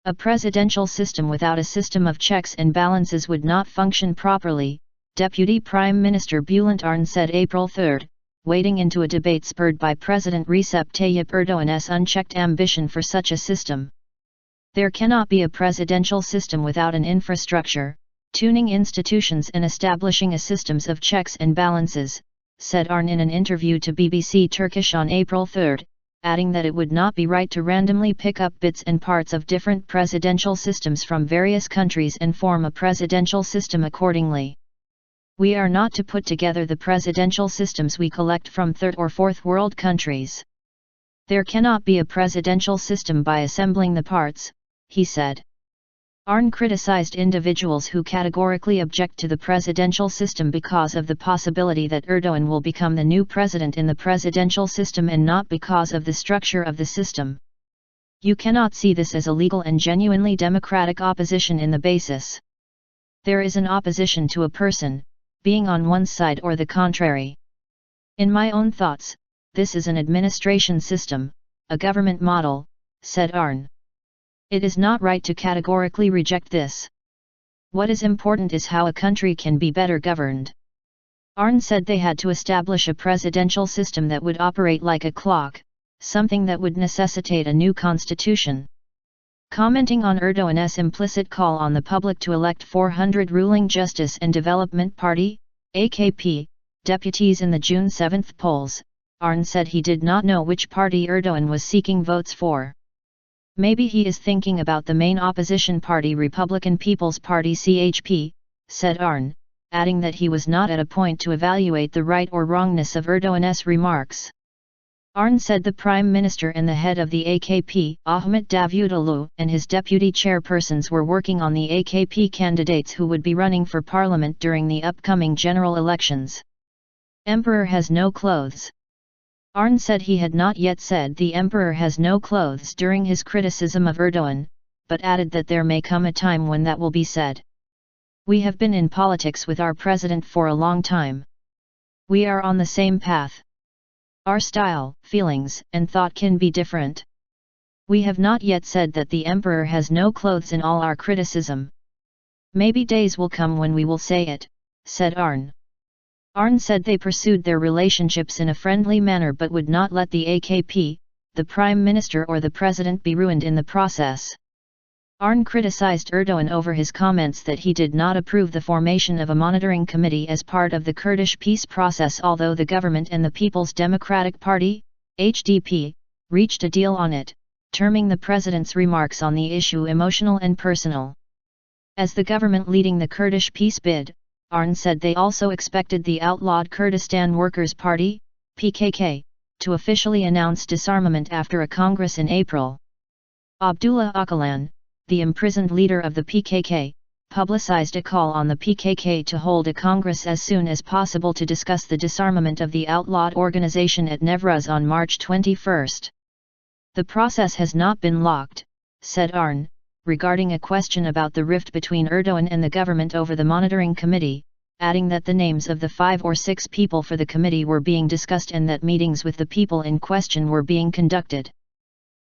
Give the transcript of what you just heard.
A presidential system without a system of checks and balances would not function properly, Deputy Prime Minister Bülent Arınç said April 3, wading into a debate spurred by President Recep Tayyip Erdoğan's unchecked ambition for such a system. There cannot be a presidential system without an infrastructure, tuning institutions and establishing a systems of checks and balances, said Arınç in an interview to BBC Turkish on April 3, adding that it would not be right to randomly pick up bits and parts of different presidential systems from various countries and form a presidential system accordingly. We are not to put together the presidential systems we collect from third or fourth world countries. There cannot be a presidential system by assembling the parts, he said. Arınç criticized individuals who categorically object to the presidential system because of the possibility that Erdoğan will become the new president in the presidential system and not because of the structure of the system. You cannot see this as a legal and genuinely democratic opposition in the basis. There is an opposition to a person, being on one side or the contrary. In my own thoughts, this is an administration system, a government model, said Arınç. It is not right to categorically reject this. What is important is how a country can be better governed. Arınç said they had to establish a presidential system that would operate like a clock, something that would necessitate a new constitution. Commenting on Erdoğan's implicit call on the public to elect 400 ruling Justice and Development Party, AKP, deputies in the June 7 polls, Arınç said he did not know which party Erdoğan was seeking votes for. Maybe he is thinking about the main opposition party Republican People's Party CHP, said Arınç, adding that he was not at a point to evaluate the right or wrongness of Erdoğan's remarks. Arınç said the Prime Minister and the head of the AKP, Ahmet Davutoğlu, and his deputy chairpersons were working on the AKP candidates who would be running for parliament during the upcoming general elections. Emperor has no clothes. Arınç said he had not yet said the emperor has no clothes during his criticism of Erdoğan, but added that there may come a time when that will be said. We have been in politics with our president for a long time. We are on the same path. Our style, feelings, and thought can be different. We have not yet said that the emperor has no clothes in all our criticism. Maybe days will come when we will say it, said Arınç. Arınç said they pursued their relationships in a friendly manner but would not let the AKP, the Prime Minister or the President be ruined in the process. Arınç criticized Erdoğan over his comments that he did not approve the formation of a monitoring committee as part of the Kurdish peace process, although the government and the People's Democratic Party, HDP, reached a deal on it, terming the president's remarks on the issue emotional and personal. As the government leading the Kurdish peace bid, Arınç said they also expected the outlawed Kurdistan Workers' Party, PKK, to officially announce disarmament after a congress in April. Abdullah Öcalan, the imprisoned leader of the PKK, publicized a call on the PKK to hold a congress as soon as possible to discuss the disarmament of the outlawed organization at Nevruz on March 21. The process has not been locked, said Arınç, regarding a question about the rift between Erdoğan and the government over the monitoring committee, adding that the names of the 5 or 6 people for the committee were being discussed and that meetings with the people in question were being conducted.